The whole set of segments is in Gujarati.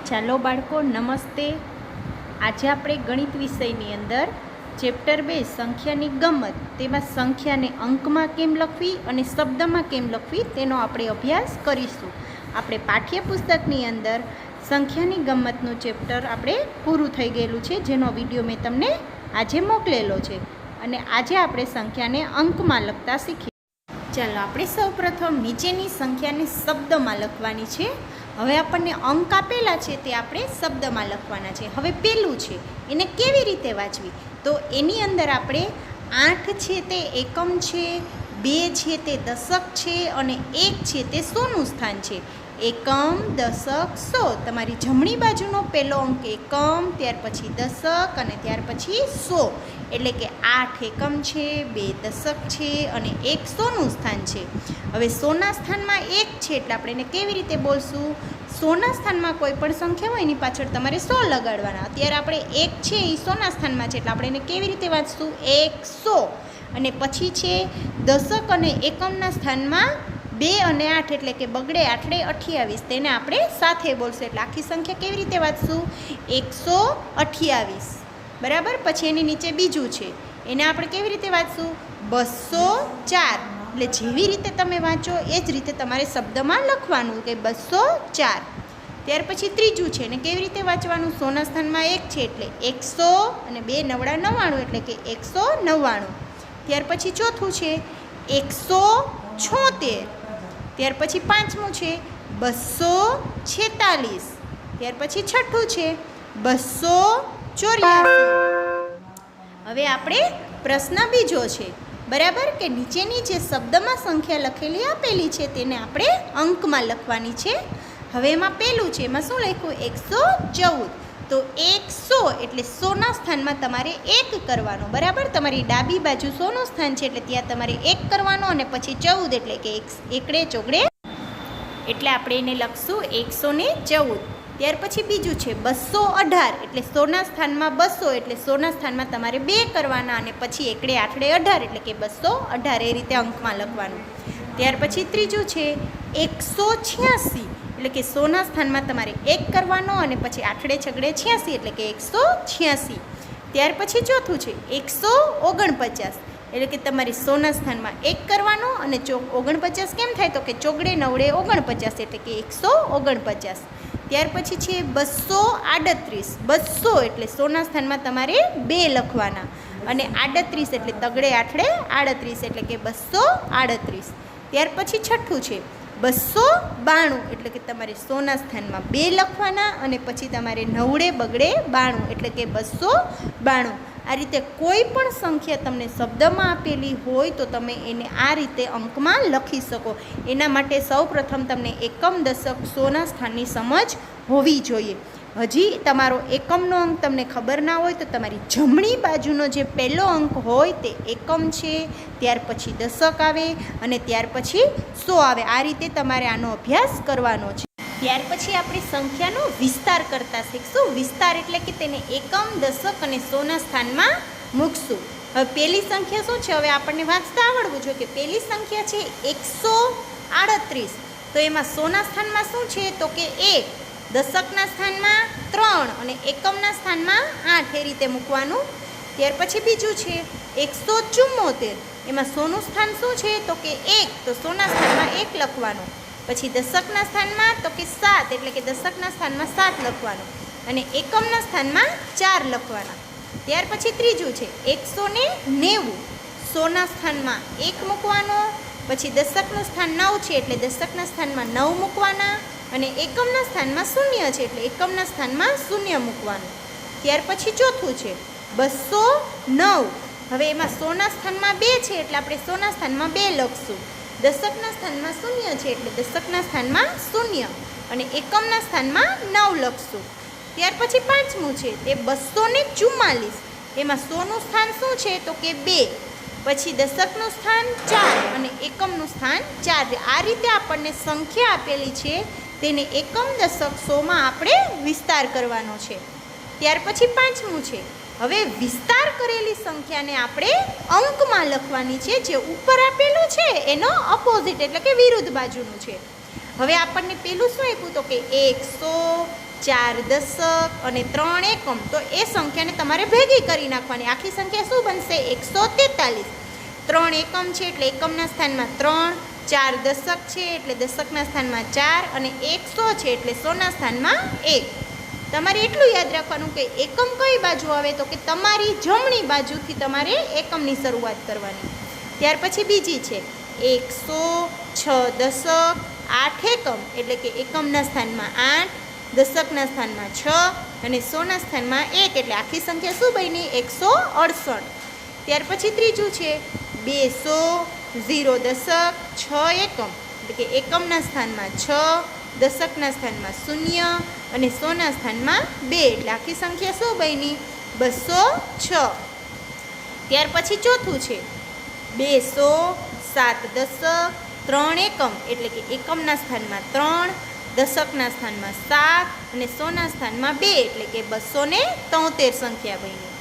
ચાલો બાળકો, નમસ્તે. આજે આપણે ગણિત વિષયની અંદર ચેપ્ટર 2 સંખ્યાની ગમત, તેમાં સંખ્યાને અંકમાં કેમ લખવી અને શબ્દમાં કેમ લખવી તેનો આપણે અભ્યાસ કરીશું. આપણે પાઠ્યપુસ્તકની અંદર સંખ્યાની ગમતનું ચેપ્ટર આપણે પૂરું થઈ ગયેલું છે, જેનો વિડીયો મેં તમને આજે મોકલેલો છે. અને આજે આપણે સંખ્યાને અંકમાં લખતા શીખીએ. ચાલો આપણે સૌપ્રથમ નીચેની સંખ્યાને શબ્દમાં લખવાની છે. હવે આપણને અંક આપેલા છે તે આપણે શબ્દમાં લખવાના છે. હવે પેલું છે એને કેવી રીતે વાંચવી, તો એની અંદર આપણે 8 છે તે એકમ છે, 2 છે તે દશક છે અને 1 છે તે સોનું સ્થાન છે. એકમ, દશક, સો. તમારી જમણી બાજુનો પહેલો અંક એકમ, ત્યાર પછી દશક અને ત્યાર પછી સો. એટલે કે 8 એકમ છે, 2 દશક છે અને 1 સોનું સ્થાન છે. હવે સોના સ્થાનમાં 1 છે એટલે આપણે એને કેવી રીતે બોલશું? સોના સ્થાનમાં કોઈ પણ સંખ્યા હોય એની પાછળ તમારે 100 લગાડવાના. અત્યારે આપણે 1 છે એ સોના સ્થાનમાં છે એટલે આપણે એને કેવી રીતે વાંચશું? 100. અને પછી છે દશક અને એકમના સ્થાનમાં 2 અને 8 એટલે કે બગડે 8 28. તેને આપણે સાથે બોલશું એટલે આખી સંખ્યા કેવી રીતે વાંચશું? 128. બરાબર. પછી એની નીચે બીજું છે, એને આપણે કેવી રીતે વાંચશું? 204. એટલે જેવી રીતે તમે વાંચો એ જ રીતે તમારે શબ્દમાં લખવાનું કે 204. ત્યાર પછી ત્રીજું છે, એને કેવી રીતે વાંચવાનું? સોના સ્થાનમાં 1 છે એટલે 100 અને 2 નવડા 99 એટલે કે 199. ત્યાર પછી ચોથું છે 176. ત્યાર પછી પાંચમું છે 246. ત્યાર પછી છઠ્ઠું છે 284. હવે આપણે પ્રશ્ન બીજો છે, બરાબર, કે નીચેની જે શબ્દમાં સંખ્યા લખેલી આપેલી છે તેને આપણે અંકમાં લખવાની છે. હવે એમાં પેલું છે, એમાં શું લખ્યું? 114. તો 100 એટલે સોના સ્થાનમાં તમારે 1 કરવાનો, બરાબર. તમારી ડાબી બાજુ સોનું સ્થાન છે એટલે ત્યાં તમારે 1 કરવાનો અને પછી 14 એટલે કે 1 ચોગડે એટલે આપણે એને લખશું 114. ત્યાર પછી બીજું છે 218 એટલે સોના સ્થાનમાં 200 એટલે સોના સ્થાનમાં તમારે 2 કરવાના અને પછી 1 8 18 એટલે કે 218. એ રીતે અંકમાં લખવાનું. ત્યાર પછી ત્રીજું છે 186 એટલે કે સોના સ્થાનમાં તમારે 1 કરવાનો અને પછી 8 6 86 એટલે કે 186. ત્યાર પછી ચોથું છે 149 એટલે કે તમારે સોના સ્થાનમાં 1 કરવાનો અને 49 કેમ થાય? તો કે ચોગડે 9 49 એટલે કે 149. ત્યાર પછી છે 238. 200 એટલે સોના સ્થાનમાં તમારે 2 લખવાના અને 38 એટલે તગડે 8 38 એટલે કે 238. ત્યાર પછી છઠ્ઠું છે 292 એટલે કે તમારે સોના સ્થાનમાં 2 લખવાના અને પછી તમારે 9 બગડે 92 એટલે કે 292. આ રીતે કોઈ પણ સંખ્યા તમને શબ્દમાં આપેલી હોય તો તમે એને આ રીતે અંકમાં લખી શકો. એના માટે સૌપ્રથમ તમને એકમ, દશક, સોના સ્થાનની સમજ હોવી જોઈએ. હજી તમારો એકમનો અંક તમને ખબર ના હોય તો તમારી જમણી બાજુનો જે પહેલો અંક હોય તે એકમ છે, ત્યાર પછી દશક આવે અને ત્યાર પછી 100 આવે. આ રીતે તમારે આનો અભ્યાસ કરવાનો છે. ત્યાર પછી આપણે સંખ્યાનો વિસ્તાર કરતા શીખશું. વિસ્તાર એટલે કે તેને એકમ, દશક અને સોના સ્થાનમાં મૂકશું. હવે પહેલી સંખ્યા શું છે? હવે આપણને વાંચતા આવડવું જોઈએ કે પહેલી સંખ્યા છે 138. તો એમાં સોના સ્થાનમાં શું છે? તો કે 1, દશકના સ્થાનમાં 3 અને એકમના સ્થાનમાં 8. એ રીતે મૂકવાનું. ત્યાર પછી બીજું છે 174. એમાં સોનું સ્થાન શું છે? તો કે 1. તો સોના સ્થાનમાં 1 લખવાનું. પછી દશકના સ્થાનમાં તો કે 7 એટલે કે દશકના સ્થાનમાં 7 લખવાનું અને એકમના સ્થાનમાં 4 લખવાના. ત્યાર પછી ત્રીજું છે 190. સોના સ્થાનમાં 1 મૂકવાનો, પછી દશકનું સ્થાન 9 છે એટલે દશકના સ્થાનમાં 9 મૂકવાના અને એકમના સ્થાનમાં 0 છે એટલે એકમના સ્થાનમાં 0 મૂકવાનું. ત્યાર પછી ચોથું છે 209. હવે એમાં સોના સ્થાનમાં 2 છે એટલે આપણે સોના સ્થાનમાં 2 લખશું. દશકના સ્થાનમાં 0 છે એટલે દશકના સ્થાનમાં 0 અને એકમના સ્થાનમાં 9 લખશું. ત્યાર પછી પાંચમું છે તે 244. એમાં સોનું સ્થાન શું છે? તો કે 2, પછી દશકનું સ્થાન 4 અને એકમનું સ્થાન 4. આ રીતે આપણને સંખ્યા આપેલી છે તેને એકમ, દશક, સોમાં આપણે વિસ્તાર કરવાનો છે. ત્યાર પછી પાંચમું છે હવે વિસ્તાર કરેલી સંખ્યાને આપણે અંકમાં લખવાની છે. જે ઉપર આપેલું છે એનો અપોઝિટ એટલે કે વિરુદ્ધ બાજુનું છે. હવે આપણને પેલું શું આપ્યું? તો કે 100, 4 દશક અને 3 એકમ, તો એ સંખ્યાને તમારે ભેગી કરી નાખવાની. આખી સંખ્યા શું બનશે? 143. 3 એકમ છે એટલે એકમના સ્થાનમાં 3, 4 દશક છે એટલે દશકના સ્થાનમાં 4 અને 100 છે એટલે 100ના સ્થાનમાં 1. તમારે એટલું યાદ રાખવાનું કે એકમ કઈ બાજુ આવે, તો કે તમારી જમણી બાજુથી તમારે એકમની શરૂઆત કરવાની. ત્યાર પછી બીજી છે 106 દશક, 8 એકમ એટલે કે એકમના સ્થાનમાં 8, દશકના સ્થાનમાં 6 અને 100ના સ્થાનમાં 1 એટલે આખી સંખ્યા શું બની? 168. ત્યાર પછી ત્રીજું છે 200 0 દશક, 6 એકમ એટલે કે એકમના સ્થાનમાં 6, દશકના સ્થાનમાં 0 અને 100ના સ્થાનમાં 2 એટલે આખી સંખ્યા શું બની? 206. ત્યાર પછી ચોથું છે 207 દશક, 3 એકમ એટલે કે એકમના સ્થાનમાં 3, દશકના સ્થાનમાં 7 અને 100ના સ્થાનમાં 2 એટલે કે 273 સંખ્યા બની.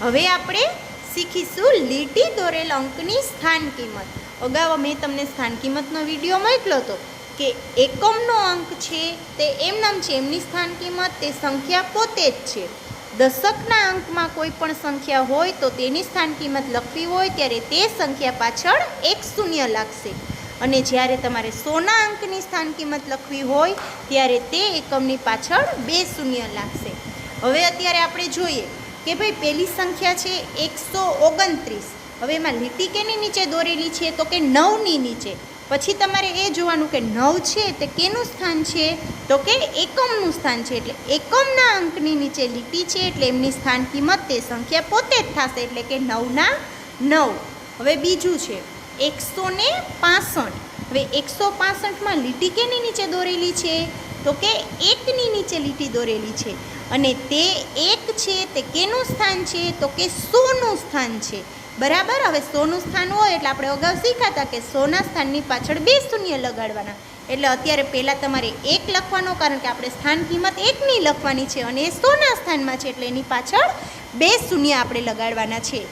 હવે આપણે શીખીશું લીટી દોરેલ અંકની સ્થાન કિંમત. અગાઉ મેં તમને સ્થાન કિંમતનો વિડીયો મોકલ્યો હતો કે એકમનો અંક છે તે એમનામ છે, એમની સ્થાન કિંમત તે સંખ્યા પોતે જ છે. દશકના અંકમાં કોઈ પણ સંખ્યા હોય તો તેની સ્થાન કિંમત લખવી હોય ત્યારે તે સંખ્યા પાછળ 1 શૂન્ય લાગશે, અને જ્યારે તમારે 100ના અંકની સ્થાન કિંમત લખવી હોય ત્યારે તે એકમની પાછળ 2 શૂન્ય લાગશે. હવે અત્યારે આપણે જોઈએ કે ભાઈ પહેલી સંખ્યા છે 129. હવે એમાં લીટી કેની નીચે દોરેલી છે? તો કે 9ની નીચે. પછી તમારે એ જોવાનું કે 9 છે તે કેનું સ્થાન છે? તો કે એકમનું સ્થાન છે. એટલે એકમના અંકની નીચે લીટી છે એટલે એમની સ્થાન કિંમત તે સંખ્યા પોતે જ થશે, એટલે કે 9ના 9. હવે બીજું છે 165. હવે 165માં લીટી કેની નીચે દોરેલી છે? તો કે 1ની નીચે લીટી દોરેલી છે, અને તે 1 છે તે કેનું સ્થાન છે? તો કે 100નું સ્થાન છે. બરાબર. હવે 100નું સ્થાન હોય એટલે આપણે અગાઉ શીખાતા કે 100ના સ્થાનની પાછળ 2 શૂન્ય લગાડવાના. એટલે અત્યારે પહેલાં તમારે 1 લખવાનો, કારણ કે આપણે સ્થાન કિંમત 1ની લખવાની છે અને એ 100ના સ્થાનમાં છે એટલે એની પાછળ 2 શૂન્ય આપણે લગાડવાના છે.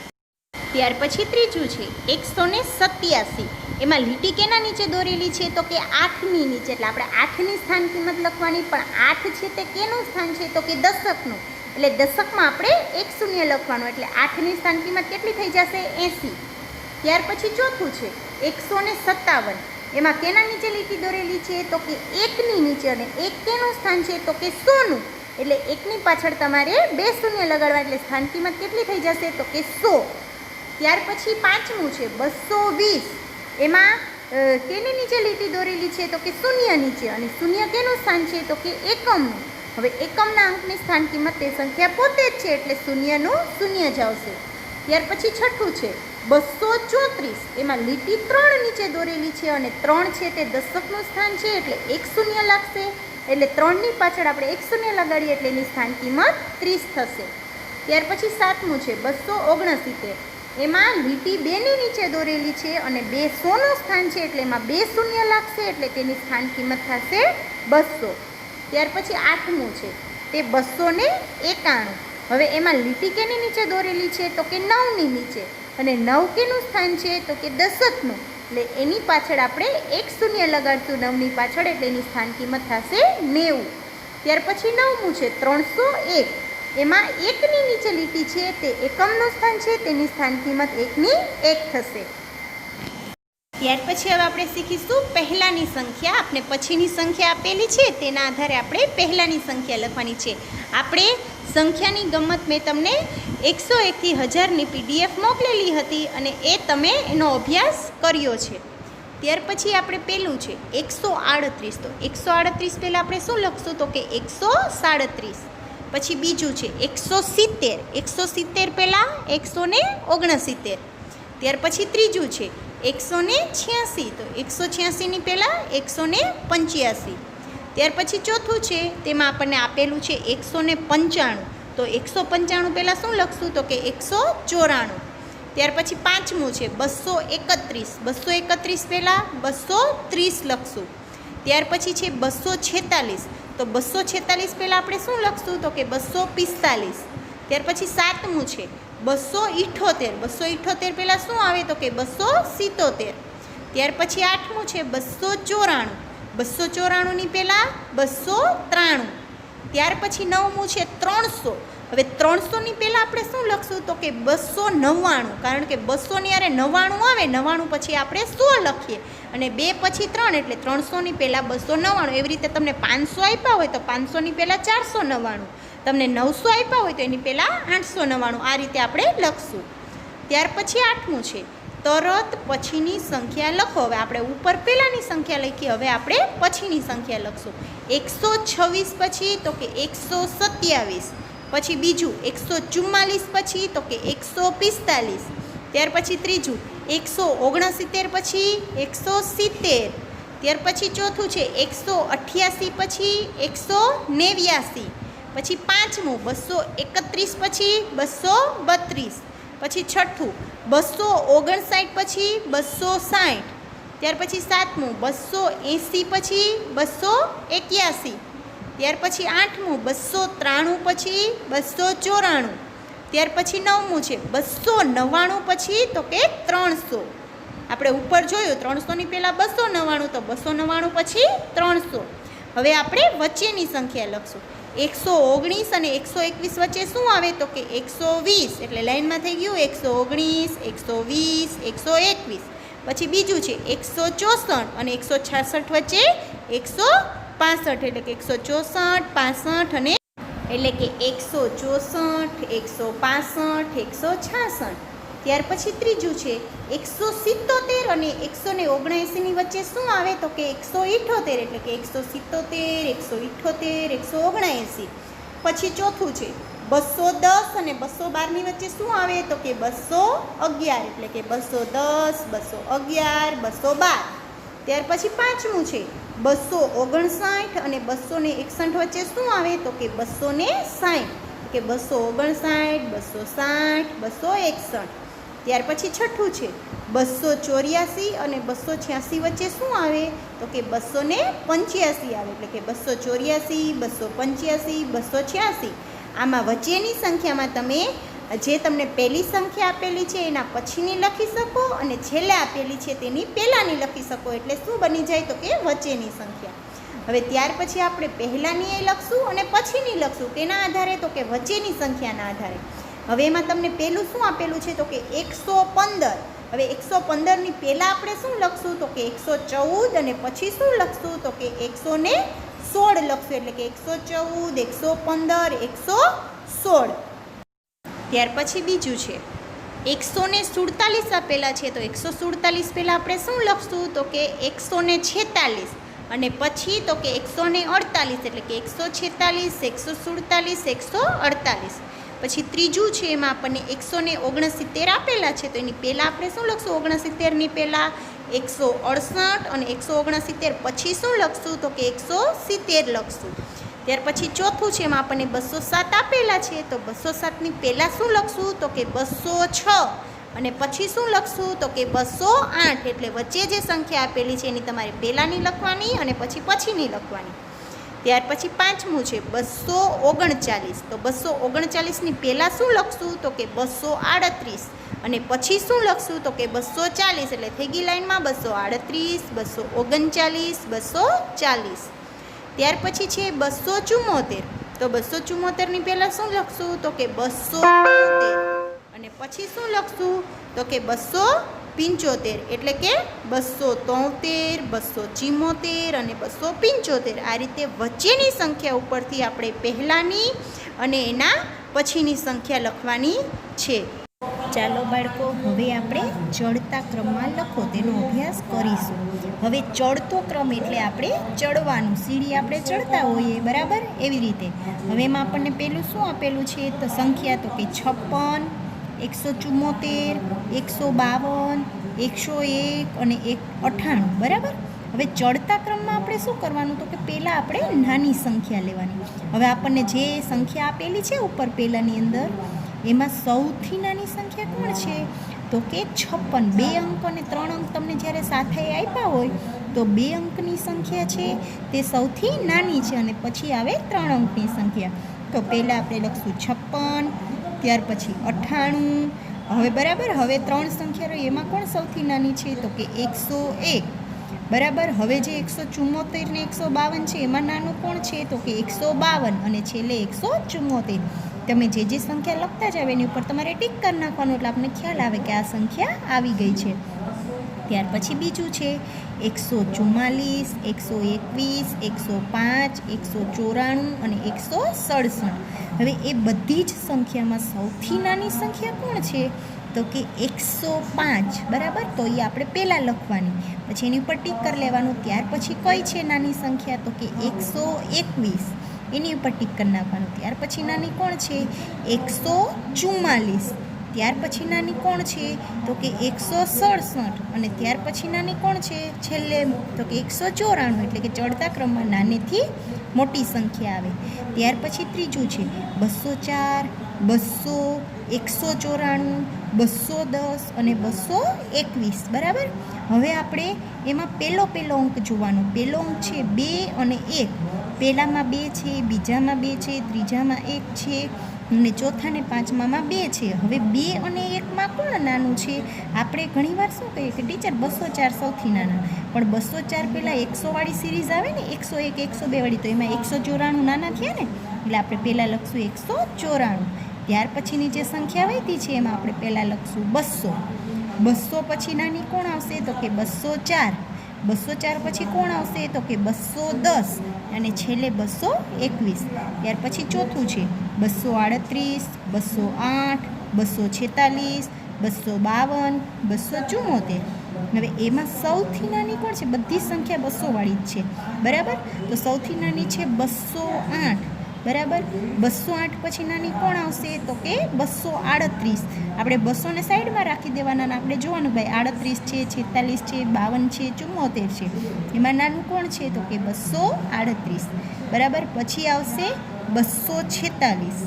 ત્યાર પછી ત્રીજું છે 187. એમાં લીટી કેના નીચે દોરેલી છે? તો કે 8ની નીચે. એટલે આપણે 8ની સ્થાન કિંમત લખવાની, પણ 8 છે તે કેનું સ્થાન છે? તો કે દશકનું. એટલે દશકમાં આપણે 1 શૂન્ય લખવાનું, એટલે 8ની સ્થાન કિંમત કેટલી થઈ જશે? 80. ત્યાર પછી ચોથું છે 157. એમાં કેના નીચે લીટી દોરેલી છે? તો કે 1ની નીચે, અને 1 કેનું સ્થાન છે? તો કે 100નું. એટલે 1ની પાછળ તમારે 2 શૂન્ય લગાડવા, એટલે સ્થાન કિંમત કેટલી થઈ જશે? તો કે 100. ત્યાર પછી પાંચમું છે 220. એમાં કેની નીચે લીટી દોરેલી છે? તો કે 0 નીચે, અને 0 કેનું સ્થાન છે? તો કે એકમનું. હવે એકમના અંકની સ્થાન કિંમત તે સંખ્યા પોતે જ છે એટલે 0નું 0 જ આવશે. ત્યાર પછી છઠ્ઠું છે 234. એમાં લીટી 3 નીચે દોરેલી છે, અને 3 છે તે દશકનું સ્થાન છે એટલે 1 શૂન્ય લાગશે. એટલે 3ની પાછળ આપણે 1 શૂન્ય લગાડીએ એટલે એની સ્થાન કિંમત 30 થશે. ત્યાર પછી સાતમું છે 269. એમાં લીટી 2ની નીચે દોરેલી છે અને 2 100નું સ્થાન છે એટલે એમાં 2 શૂન્ય લાગશે એટલે તેની સ્થાન કિંમત થશે 200. ત્યાર પછી આઠમું છે તે 291. હવે એમાં લીટી કેની નીચે દોરેલી છે? તો કે 9ની નીચે, અને 9 કેનું સ્થાન છે? તો કે દશકનું. એટલે એની પાછળ આપણે 1 શૂન્ય લગાડશું 9ની પાછળ, એટલે એની સ્થાન કિંમત થશે 90. ત્યાર પછી નવમું છે 301. એમાં 1ની નીચે લીટી છે તે એકમનું સ્થાન છે, તેની સ્થાન કિંમત 1ની 1 થશે. ત્યાર પછી હવે આપણે શીખીશું પહેલાંની સંખ્યા. આપણે પછીની સંખ્યા આપેલી છે તેના આધારે આપણે પહેલાંની સંખ્યા લખવાની છે. આપણે સંખ્યાની ગમત મેં તમને 101થી 1000ની PDF મોકલેલી હતી અને એ તમે એનો અભ્યાસ કર્યો છે. ત્યાર પછી આપણે પહેલું છે 138. તો 138 પહેલાં આપણે શું લખશું? તો કે 137. પછી બીજું છે 170. 170 પહેલાં 169. ત્યાર પછી ત્રીજું છે 186. તો 186ની પહેલાં 185. ત્યાર પછી ચોથું છે તેમાં આપણને આપેલું છે 195. તો 195 પહેલાં શું લખશું? તો કે 194. ત્યાર પછી પાંચમું છે 231. 231 પહેલાં 230 લખશું. ત્યાર પછી છે 246. તો 246 પહેલાં આપણે શું લખશું? તો કે 245. ત્યાર પછી સાતમું છે 278. 278 પહેલાં શું આવે? તો કે 277. ત્યાર પછી આઠમું છે 294. 294ની પહેલાં 293. ત્યાર પછી 9મું છે 300. હવે 300ની પહેલાં આપણે શું લખશું તો કે 299, કારણ કે 200ની યારે 99 આવે, 99 પછી આપણે 100 લખીએ અને 2 પછી 3 એટલે 300ની પહેલાં 299. એવી રીતે તમને 500 આપ્યા હોય તો 500ની પહેલાં 499, તમને 900 આપ્યા હોય તો એની પહેલાં 899. આ રીતે આપણે લખશું. ત્યાર પછી 8મું છે તરત પછીની સંખ્યા લખો. હવે આપણે ઉપર પહેલાંની સંખ્યા લખી, હવે આપણે પછીની સંખ્યા લખશું. 126 પછી તો કે 127, પછી બીજું 144 પછી તો કે 145, ત્યાર પછી ત્રીજું 169 પછી 170, ત્યાર પછી ચોથું છે 188 પછી 189, પછી પાંચમું 231 પછી 232, પછી છઠ્ઠું 259 પછી 260, ત્યાર પછી સાતમું 280 પછી 281, ત્યાર પછી આઠમું 293 પછી 294, ત્યાર પછી નવમું છે 299 પછી તો કે 300. આપણે ઉપર જોયું 300ની પહેલાં 299 તો 299 પછી 300. હવે આપણે વચ્ચેની સંખ્યા લખશું. 119 અને 121 વચ્ચે શું આવે તો કે 120, એટલે લાઈનમાં થઈ ગયું 119, 120, 121. પછી બીજું છે 164 અને 166 વચ્ચે 165, એટલે કે 164, 65 અને એટલે કે 164, 165, 166. ત્યાર પછી ત્રીજું છે 177 અને 179ની વચ્ચે શું આવે તો કે 178, એટલે કે 177, 178, 179. પછી ચોથું છે 210 અને 212ની વચ્ચે શું આવે તો કે 211, એટલે કે 210, 211, 212. ત્યાર પછી પાંચમું છે 259 અને 261 વચ્ચે શું આવે તો કે 260, કે 259, 260, 261. ત્યાર પછી છઠ્ઠું છે 284 અને 286 વચ્ચે શું આવે તો કે 285 આવે, એટલે કે 284, 285, 286. આમાં વચ્ચેની સંખ્યામાં તમે જે તમને પહેલી સંખ્યા આપેલી છે એના પછીની લખી શકો અને છેલ્લે આપેલી છે તેની પહેલાંની લખી શકો, એટલે શું બની જાય તો કે વચ્ચેની સંખ્યા. હવે ત્યાર પછી આપણે પહેલાંની એ લખશું અને પછીની લખશું. તેના આધારે તો કે વચ્ચેની સંખ્યાના આધારે. હવે એમાં તમને પહેલું શું આપેલું છે તો કે 115. હવે 115ની પહેલાં આપણે શું લખશું તો કે 114 અને પછી શું લખશું તો કે 116 લખશું, એટલે કે 114, 115, 116. ત્યાર પછી બીજું છે 147 આપેલા છે તો 147 પહેલાં આપણે શું લખશું તો કે 146 અને પછી તો કે 148, એટલે કે 146, 147, 148. પછી ત્રીજું છે એમાં આપણને 169 આપેલા છે તો એની પહેલાં આપણે શું લખશું, 69ની પહેલાં 168 અને 169 પછી શું લખશું તો કે 170 લખશું. ત્યાર પછી ચોથું છે એમાં આપણને 207 આપેલા છે તો 207ની પહેલાં શું લખશું તો કે 206 અને પછી શું લખશું તો કે 208, એટલે વચ્ચે જે સંખ્યા આપેલી છે એની તમારે પહેલાંની લખવાની અને પછી પછીની લખવાની. ત્યાર પછી પાંચમું છે 239 તો 239ની પહેલાં શું લખશું તો કે 238 અને પછી શું લખશું તો કે 240, એટલે થઈ ગઈ લાઈનમાં 238, 239, 240. ત્યાર પછી છે 274 તો 274ની પહેલાં શું લખશું તો કે 273 અને પછી શું લખશું તો કે 275, એટલે કે 273, 274 અને 275. આ રીતે વચ્ચેની સંખ્યા ઉપરથી આપણે પહેલાંની અને એના પછીની સંખ્યા લખવાની છે. ચાલો બાળકો, હવે આપણે ચડતા ક્રમમાં લખો તેનો અભ્યાસ કરીશું. હવે ચડતો ક્રમ એટલે આપણે ચડવાનું, સીડી આપણે ચડતા હોઈએ બરાબર એવી રીતે. હવે એમાં આપણને પહેલું શું આપેલું છે તો સંખ્યા તો કે 56, 174, 152, 101 અને 98 બરાબર. હવે ચડતા ક્રમમાં આપણે શું કરવાનું તો કે પહેલાં આપણે નાની સંખ્યા લેવાની. હવે આપણને જે સંખ્યા આપેલી છે ઉપર પહેલાંની અંદર એમાં સૌથી નાની સંખ્યા કોણ છે તો કે 56. 2 અંક અને 3 અંક તમને જ્યારે સાથે આપ્યા હોય તો 2 અંકની સંખ્યા છે તે સૌથી નાની છે અને પછી આવે 3 અંકની સંખ્યા. તો પહેલાં આપણે લખશું 56, ત્યાર પછી 98. હવે બરાબર, હવે 3 સંખ્યા રહી એમાં કોણ સૌથી નાની છે તો કે 101 બરાબર. હવે જે 174 ને 152 છે એમાં નાનું કોણ છે? તો કે 152 અને છેલ્લે 174. તમે જે સંખ્યા લખતા જાવ એની ઉપર તમારે ટીક કરી નાખવાનું એટલે આપણને ખ્યાલ આવે કે આ સંખ્યા આવી ગઈ છે. ત્યાર પછી બીજું છે 144, 121, 105, 194 અને 167. હવે એ બધી જ સંખ્યામાં સૌથી નાની સંખ્યા કોણ છે? તો કે 105. બરાબર. તો એ આપણે પહેલાં લખવાની, પછી એની ઉપર ટીક કરી લેવાનું. ત્યાર પછી કઈ છે નાની સંખ્યા? તો કે 121. એની ઉપર ટીક કરી નાખવાનું. ત્યાર પછી નાની કોણ છે? 144. ત્યાર પછી નાની કોણ છે? તો કે 167. અને ત્યાર પછી નાની કોણ છે છેલ્લે? તો કે 194. એટલે કે ચડતા ક્રમમાં નાનેથી મોટી સંખ્યા આવે. ત્યાર પછી ત્રીજું છે 204, 200, 194, 210 અને 221. બરાબર. હવે આપણે એમાં પહેલો અંક જોવાનો. પહેલો અંક છે 2 અને 1. પહેલામાં 2 છે, બીજામાં 2 છે, ત્રીજામાં 1 છે અને ચોથા ને પાંચમામાં 2 છે. હવે 2 અને 1માં કોણ નાનું છે? આપણે ઘણીવાર શું કહીએ કે ટીચર 204 સૌથી નાના, પણ 204 પહેલાં 100 વાળી સિરીઝ આવે ને, 101, 102 વાળી, તો એમાં 194 નાના થયા ને, એટલે આપણે પહેલાં લખશું 194. ત્યાર પછીની જે સંખ્યા વધી છે એમાં આપણે પહેલાં લખશું 200. 200 પછી નાની કોણ આવશે? તો કે 204. 204 પછી કોણ આવશે? તો કે 210 અને છેલ્લે 221. ત્યાર પછી ચોથું છે 238, 208, 246, 252, 274. હવે એમાં સૌથી નાની કોણ છે? બધી સંખ્યા 200 વાળી જ છે. બરાબર. તો સૌથી નાની છે 208. બરાબર. 208 પછી નાની કોણ આવશે? તો કે 238. આપણે 200 ને સાઈડમાં રાખી દેવાના. આપણે જોવાનું ભાઈ 38 છે, 46 છે, 52 છે, 74 છે. એમાં નાનું કોણ છે? તો કે 238. બરાબર. પછી આવશે 246.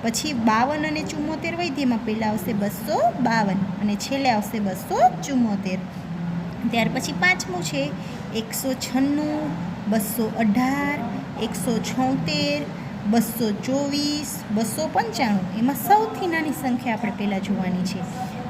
પછી 52 અને 74 વધી, એમાં પહેલાં આવશે 252 અને છેલ્લે આવશે 274. ત્યાર પછી પાંચમું છે 196, 218, 176, 224, 295. એમાં સૌથી નાની સંખ્યા આપણે પહેલાં જોવાની છે.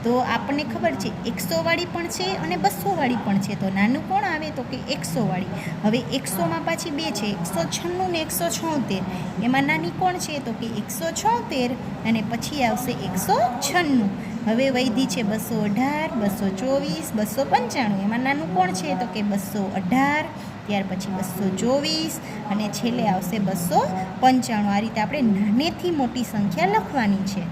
તો આપણને ખબર છે 100 વાળી પણ છે અને 200 વાળી પણ છે. તો નાનું કોણ આવે? તો કે 100 વાળી. હવે 100માં પાછી 2 છે, 196 ને 176. એમાં નાની કોણ છે? તો કે 176 અને પછી આવશે 196. હવે વૈધી છે 218, 224, 295. એમાં નાનું કોણ છે? તો કે 218. ત્યાર પછી 224 અને છેલ્લે આવશે 295. આ રીતે આપણે નાનેથી મોટી સંખ્યા લખવાની છે.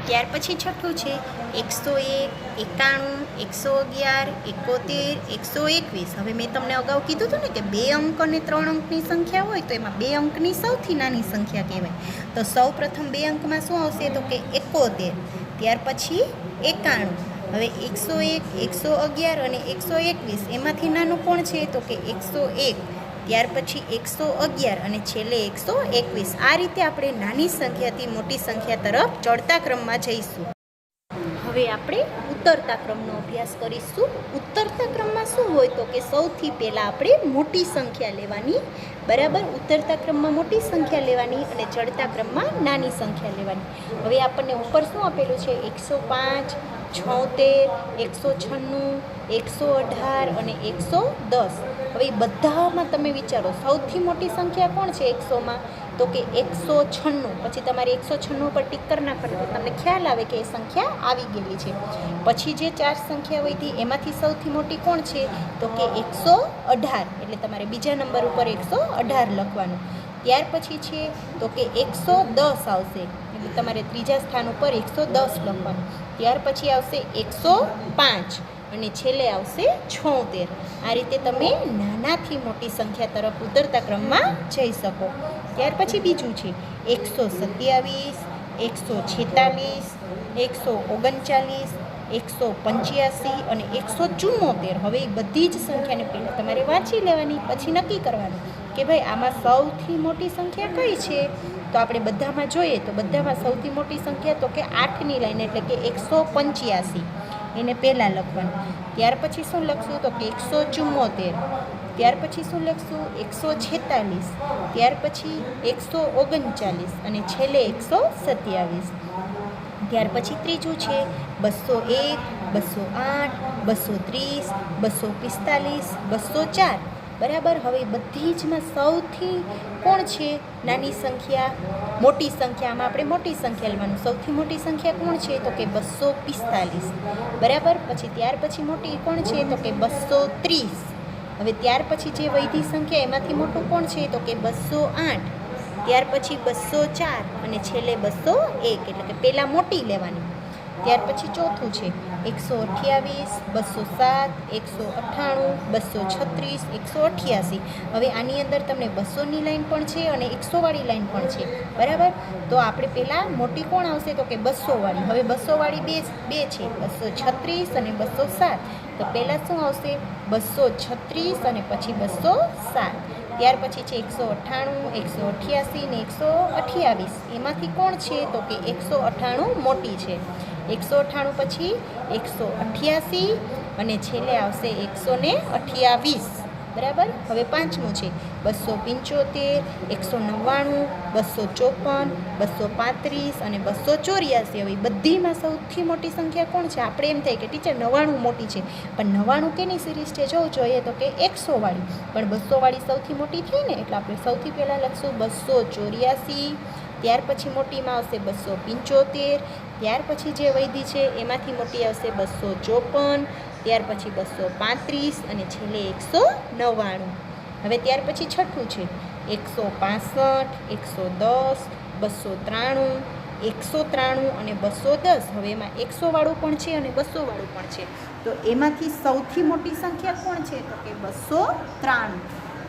ત્યાર પછી છઠ્ઠું છે 101, 91, 111, 71, 121. હવે મેં તમને અગાઉ કીધું હતું ને કે 2 અંક અને 3 અંકની સંખ્યા હોય તો એમાં 2 અંકની સૌથી નાની સંખ્યા કહેવાય. તો સૌ પ્રથમ 2 અંકમાં શું આવશે? તો કે 71. ત્યાર પછી 91. હવે 101, 111 અને 121 એમાંથી નાનું કોણ છે? તો કે 101. ત્યાર પછી 111 અને છેલ્લે 121. આ રીતે આપણે નાની સંખ્યાથી મોટી સંખ્યા તરફ ચડતા ક્રમમાં જઈશું. હવે આપણે ઉતરતા ક્રમનો અભ્યાસ કરીશું. ઉતરતા ક્રમમાં શું હોય? તો કે સૌથી પહેલાં આપણે મોટી સંખ્યા લેવાની. બરાબર. ઉતરતા ક્રમમાં મોટી સંખ્યા લેવાની અને ચડતા ક્રમમાં નાની સંખ્યા લેવાની. હવે આપણને ઉપર શું આપેલું છે? 105, 76, 196, 118 અને 110. હવે બધામાં તમે વિચારો સૌથી મોટી સંખ્યા કોણ છે 100માં? તો કે 196. પછી તમારે 196 પર ટીક કરી નાખવાનું, તમને ખ્યાલ આવે કે એ સંખ્યા આવી ગયેલી છે. પછી જે 4 સંખ્યા વધી એમાંથી સૌથી મોટી કોણ છે? તો કે 118. એટલે તમારે બીજા નંબર ઉપર 118 લખવાનું. ત્યાર પછી છે તો કે 110 આવશે, એટલે તમારે ત્રીજા સ્થાન ઉપર 110 લખવાનું. ત્યાર પછી આવશે 105 અને છેલ્લે આવશે 76. આ રીતે તમે નાનાથી મોટી સંખ્યા તરફ ઉતરતા ક્રમમાં જઈ શકો. ત્યાર પછી બીજું છે 127, 146, 139, 185 અને 174. હવે એ બધી જ સંખ્યાને પહેલાં તમારે વાંચી લેવાની, પછી નક્કી કરવાનું કે ભાઈ આમાં સૌથી મોટી સંખ્યા કઈ છે. તો આપણે બધામાં જોઈએ તો બધામાં સૌથી મોટી સંખ્યા તો કે 8ની લાઈન એટલે કે 185 એને પહેલાં લખવાનું. ત્યાર પછી શું લખશું? તો કે 174. ત્યાર પછી શું લખશું? 146. ત્યાર પછી 139 અને છેલ્લે 127. ત્યાર પછી ત્રીજું છે 201, 208, 230, 245, 204. બરાબર. હવે બધી જમાં સૌથી કોણ છે નાની સંખ્યા? મોટી સંખ્યામાં આપણે મોટી સંખ્યા લેવાનું. સૌથી મોટી સંખ્યા કોણ છે? તો કે 245. બરાબર. પછી ત્યાર પછી મોટી કોણ છે? તો કે 230. હવે ત્યાર પછી જે વૈધી સંખ્યા એમાંથી મોટું કોણ છે? તો કે 208. ત્યાર પછી 204 અને છેલ્લે 201, એટલે કે પહેલાં મોટી લેવાની. ત્યાર પછી ચોથું છે 128, 207, 198, 236, 188. હવે આની અંદર તમને 200ની લાઈન પણ છે અને 100વાળી લાઈન પણ છે. બરાબર. તો આપણે પહેલાં મોટી કોણ આવશે? તો કે 200વાળી. હવે 200વાળી બે છે, 236 અને 207. તો પહેલાં શું આવશે? 236 અને પછી 207. ત્યાર પછી છે 198, 188 ને 128. એમાંથી કોણ છે? તો કે 198 મોટી છે. 198 પછી 188 અને છેલ્લે આવશે 128. બરાબર. હવે પાંચમું છે 275, 199, 254, 235 અને 284. હવે બધીમાં સૌથી મોટી સંખ્યા કોણ છે? આપણે એમ થાય કે ટીચર 99 મોટી છે, પણ 99 કેની સિરીઝ છે જોવું જોઈએ? તો કે 100વાળી. પણ 200વાળી સૌથી મોટી થઈ ને, એટલે આપણે સૌથી પહેલાં લખશું 284. ત્યાર પછી મોટીમાં આવશે 275. ત્યાર પછી જે વૈધી છે એમાંથી મોટી આવશે 254. ત્યાર પછી 235 અને છેલ્લે 199. હવે ત્યાર પછી છઠ્ઠું છે 165, 110, 293, 193 અને 210. હવે એમાં 100વાળું પણ છે અને 200વાળું પણ છે. તો એમાંથી સૌથી મોટી સંખ્યા કોણ છે? તો કે 293.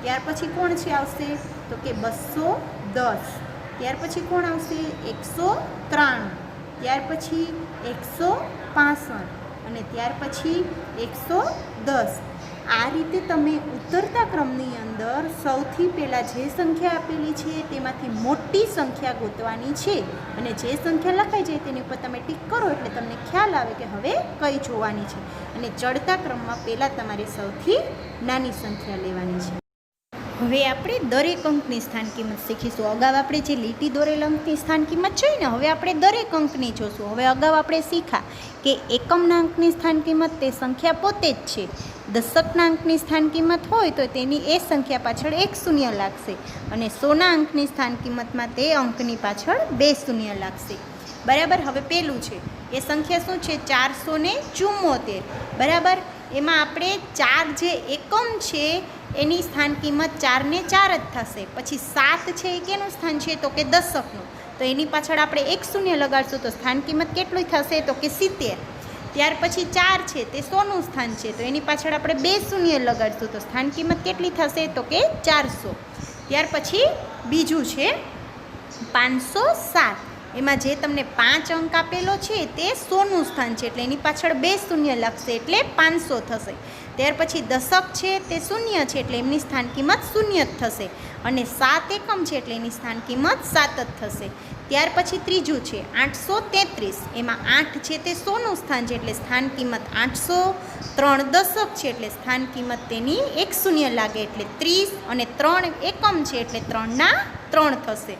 ત્યાર પછી કોણ છે આવશે? તો કે 210. ત્યાર પછી કોણ આવશે? 193. ત્યાર પછી 165 અને ત્યાર પછી 110. આ રીતે તમે ઉતરતા ક્રમની અંદર સૌથી પહેલાં જે સંખ્યા આપેલી છે તેમાંથી મોટી સંખ્યા ગોતવાની છે અને જે સંખ્યા લખાઈ જાય તેની ઉપર તમે ટીક કરો એટલે તમને ખ્યાલ આવે કે હવે કઈ જોવાની છે. અને ચડતા ક્રમમાં પહેલાં તમારે સૌથી નાની સંખ્યા લેવાની છે. હવે આપણે દરેક અંકની સ્થાન કિંમત શીખીશું. અગાઉ આપણે જે લીટી દોરેલ અંકની સ્થાન કિંમત જોઈ ને, હવે આપણે દરેક અંકની જોશું. હવે અગાઉ આપણે શીખ્યા કે એકમના અંકની સ્થાન કિંમત તે સંખ્યા પોતે જ છે. દશકના અંકની સ્થાન કિંમત હોય તો તેની એ સંખ્યા પાછળ 1 શૂન્ય લાગશે અને 100ના અંકની સ્થાન કિંમતમાં તે અંકની પાછળ 2 શૂન્ય લાગશે. બરાબર. હવે પહેલું છે એ સંખ્યા શું છે? 474. બરાબર. એમાં આપણે 4 જે એકમ છે એની સ્થાન કિંમત 4 ને 4 જ થશે. પછી 7 છે એ કેનું સ્થાન છે? તો કે દશકનું. તો એની પાછળ આપણે 1 શૂન્ય લગાડશું તો સ્થાન કિંમત કેટલું થશે? તો કે 70. ત્યાર પછી 4 છે તે 100નું સ્થાન છે, તો એની પાછળ આપણે 2 શૂન્ય લગાડશું તો સ્થાન કિંમત કેટલી થશે? તો કે 400. ત્યાર પછી બીજું છે 507. એમાં જે તમને 5 અંક આપેલો છે તે 100નું સ્થાન છે, એટલે એની પાછળ 2 શૂન્ય લાગશે એટલે 500 થશે. ત્યાર પછી દશક છે તે 0 છે, એટલે એમની સ્થાન કિંમત 0 જ થશે અને 7 એકમ છે એટલે એની સ્થાન કિંમત 7 જ થશે. ત્યાર પછી ત્રીજું છે 833. એમાં 8 છે તે 100નું સ્થાન છે એટલે સ્થાન કિંમત 800. 3 દશક છે એટલે સ્થાન કિંમત તેની 1 શૂન્ય લાગે એટલે 30 અને 3 એકમ છે એટલે 3ના 3 થશે.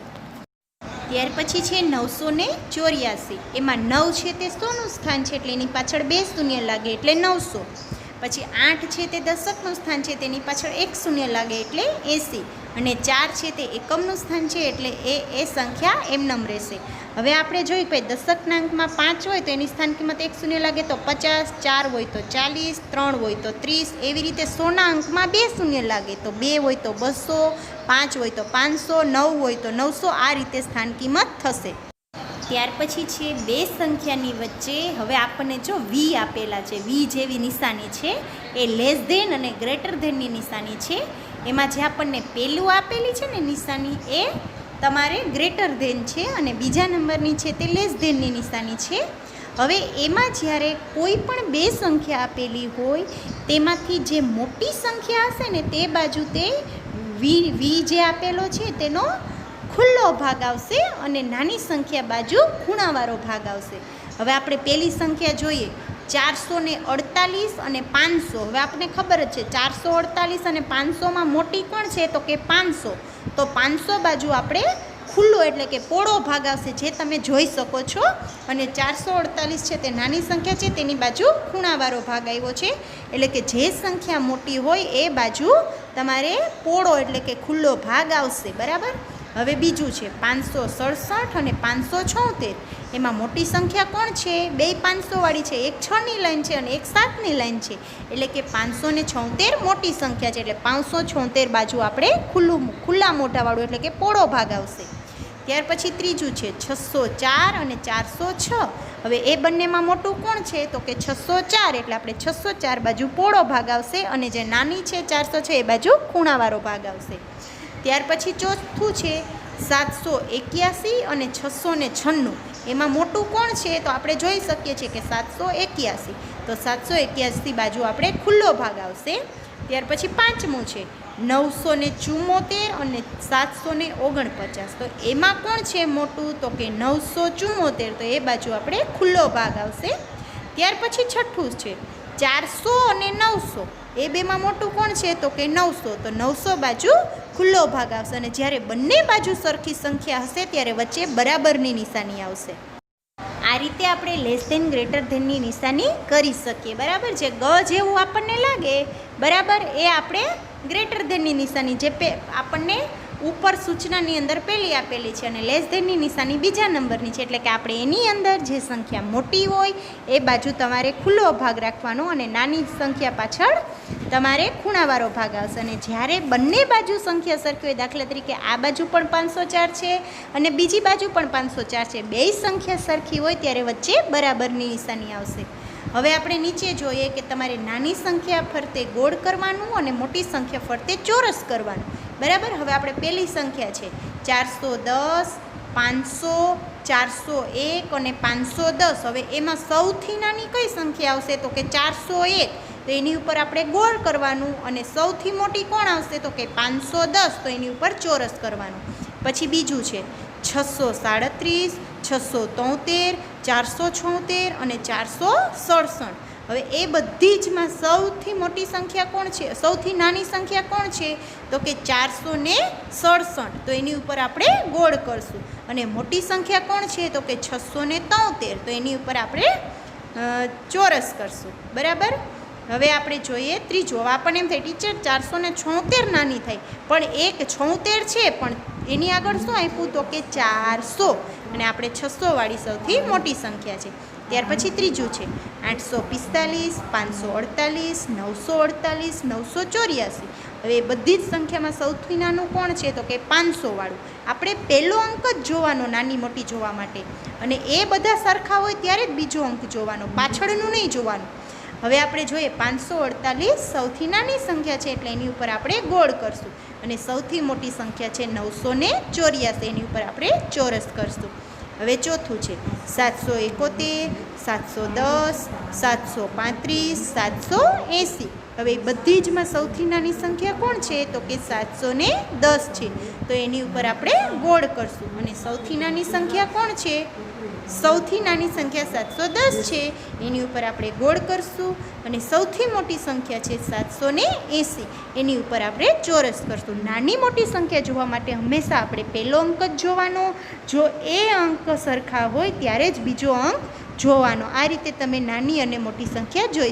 ત્યાર પછી છે 984. એમાં 9 છે તે 100નું સ્થાન છે એટલે એની પાછળ 2 શૂન્ય લાગે એટલે 900. પછી 8 છે તે દશકનું સ્થાન છે તેની પાછળ 1 શૂન્ય લાગે એટલે 80 અને 4 છે તે એકમનું સ્થાન છે એટલે એ સંખ્યા એમનેમ રહેશે. હવે આપણે જોઈ કે દશકના અંકમાં 5 હોય તો એની સ્થાન કિંમત 1 શૂન્ય લાગે તો 50, 4 હોય તો 40, 3 હોય તો 30. એવી રીતે 100ના અંકમાં 2 શૂન્ય લાગે તો 2 હોય તો 200, 5 હોય તો 500, 9 હોય તો 900. આ રીતે સ્થાન કિંમત થશે. ત્યાર પછી છે બે સંખ્યાની વચ્ચે હવે આપણને જો વી આપેલા છે, વી જેવી નિશાની છે એ લેસ ધેન અને ગ્રેટર ધેનની નિશાની છે. એમાં જે આપણને પહેલું આપેલી છે ને નિશાની એ તમારે ગ્રેટર ધેન છે અને બીજા નંબરની છે તે લેસ ધેનની નિશાની છે. હવે એમાં જ્યારે કોઈ પણ બે સંખ્યા આપેલી હોય તેમાંથી જે મોટી સંખ્યા હશે ને તે બાજુ તે વી જે આપેલો છે તેનો ખુલ્લો ભાગ આવશે અને નાની સંખ્યા બાજુ ખૂણાવાળો ભાગ આવશે. હવે આપણે પહેલી સંખ્યા જોઈએ 448 અને 500. હવે આપણને ખબર જ છે 448 અને 500માં મોટી કોણ છે તો કે 500. તો 500 બાજુ આપણે ખુલ્લો એટલે કે પોળો ભાગ આવશે, જે તમે જોઈ શકો છો. અને 448 છે તે નાની સંખ્યા છે, તેની બાજુ ખૂણાવાળો ભાગ આવ્યો છે. એટલે કે જે સંખ્યા મોટી હોય એ બાજુ તમારે પોળો એટલે કે ખુલ્લો ભાગ આવશે. બરાબર. હવે બીજું છે 567 અને 576. એમાં મોટી સંખ્યા કોણ છે? બે 500 વાળી છે. એક 6ની લાઈન છે અને એક 7ની લાઈન છે. એટલે કે 576 મોટી સંખ્યા છે. એટલે 576 બાજુ આપણે ખુલ્લા મોઢાવાળું એટલે કે પોળો ભાગ આવશે. ત્યાર પછી ત્રીજું છે 604 અને 406. હવે એ બંનેમાં મોટું કોણ છે? તો કે 604. એટલે આપણે 604 બાજુ પોળો ભાગ આવશે અને જે નાની છે 406 એ બાજુ ખૂણાવાળો ભાગ આવશે. ત્યાર પછી ચોથું છે 781 અને 696. એમાં મોટું કોણ છે? તો આપણે જોઈ શકીએ છીએ કે 781. તો 781 બાજુ આપણે ખુલ્લો ભાગ આવશે. ત્યાર પછી પાંચમું છે 974 અને 749. તો એમાં કોણ છે મોટું? તો કે 974. તો એ બાજુ આપણે ખુલ્લો ભાગ આવશે. ત્યાર પછી છઠ્ઠું છે 400 અને 900. એ બેમાં મોટું કોણ છે? તો કે 900. તો 900 બાજુ ખુલ્લો ભાગ આવશે. અને જ્યારે બંને બાજુ સરખી સંખ્યા હશે ત્યારે વચ્ચે બરાબરની નિશાની આવશે. આ રીતે આપણે લેસ ધેન ગ્રેટર ધેનની નિશાની કરી શકીએ. બરાબર. જે ગ જેવું આપણને લાગે બરાબર એ આપણે ગ્રેટર ધેનની નિશાની જે આપણને ઉપર સૂચનાની અંદર પહેલી આપેલી છે અને લેસ ધેનની નિશાની બીજા નંબરની છે. એટલે કે આપણે એની અંદર જે સંખ્યા મોટી હોય એ બાજુ તમારે ખુલ્લો ભાગ રાખવાનો અને નાની સંખ્યા પાછળ તમારે ખૂણાવાળો ભાગ આવશે. અને જ્યારે બંને બાજુ સંખ્યા સરખી હોય, દાખલા તરીકે આ બાજુ પણ 504 છે અને બીજી બાજુ પણ 504 છે, બે સંખ્યા સરખી હોય ત્યારે વચ્ચે બરાબરની નિશાની આવશે. હવે આપણે નીચે જોઈએ કે તમારે નાની સંખ્યા ફરતે ગોળ કરવાનું અને મોટી સંખ્યા ફરતે ચોરસ કરવાનું. બરાબર. હવે આપણે પહેલી સંખ્યા છે 410, 500, 401 અને 510. હવે એમાં સૌથી નાની કઈ સંખ્યા આવશે? તો કે 401. તો એની ઉપર આપણે ગોળ કરવાનું અને સૌથી મોટી કોણ આવશે? તો કે 510. તો એની ઉપર ચોરસ કરવાનું. પછી બીજું છે 637, 673, 476 અને 467. હવે એ બધી જમાં સૌથી મોટી સંખ્યા કોણ છે? સૌથી નાની સંખ્યા કોણ છે? તો કે 467. તો એની ઉપર આપણે ગોળ કરશું. અને મોટી સંખ્યા કોણ છે? તો કે 673. તો એની ઉપર આપણે ચોરસ કરશું. બરાબર. હવે આપણે જોઈએ ત્રીજું. હવે આપણને એમ થાય ટીચર 476 નાની થાય, પણ એક 76 છે પણ એની આગળ શું આપ્યું? તો કે 400. અને આપણે 600 વાળી સૌથી મોટી સંખ્યા છે. ત્યાર પછી ત્રીજું છે 845, 548, 948, 984. હવે બધી જ સંખ્યામાં સૌથી નાનું કોણ છે? તો કે 500 વાળું. આપણે પહેલો અંક જ જોવાનો નાની મોટી જોવા માટે, અને એ બધા સરખા હોય ત્યારે જ બીજો અંક જોવાનો, પાછળનું નહીં જોવાનું. હવે આપણે જોઈએ 548 સૌથી નાની સંખ્યા છે એટલે એની ઉપર આપણે ગોળ કરશું. અને સૌથી મોટી સંખ્યા છે 984. એની ઉપર આપણે ચોરસ કરશું. હવે ચોથું છે 771, 710, 735, 780. હવે બધી જમાં સૌથી નાની સંખ્યા કોણ છે? તો કે 710 છે. તો એની ઉપર આપણે ગોળ કરશું. અને સૌથી નાની સંખ્યા કોણ છે? સૌથી નાની સંખ્યા 710 છે. એની ઉપર આપણે ગોળ કરશું. અને સૌથી મોટી સંખ્યા છે 780. એની ઉપર આપણે ચોરસ કરશું. નાની મોટી સંખ્યા જોવા માટે હંમેશા આપણે પહેલો અંક જ જોવાનો, જો એ અંક સરખા હોય ત્યારે જ બીજો અંક જોવાનો. આ રીતે તમે નાની અને મોટી સંખ્યા જોઈ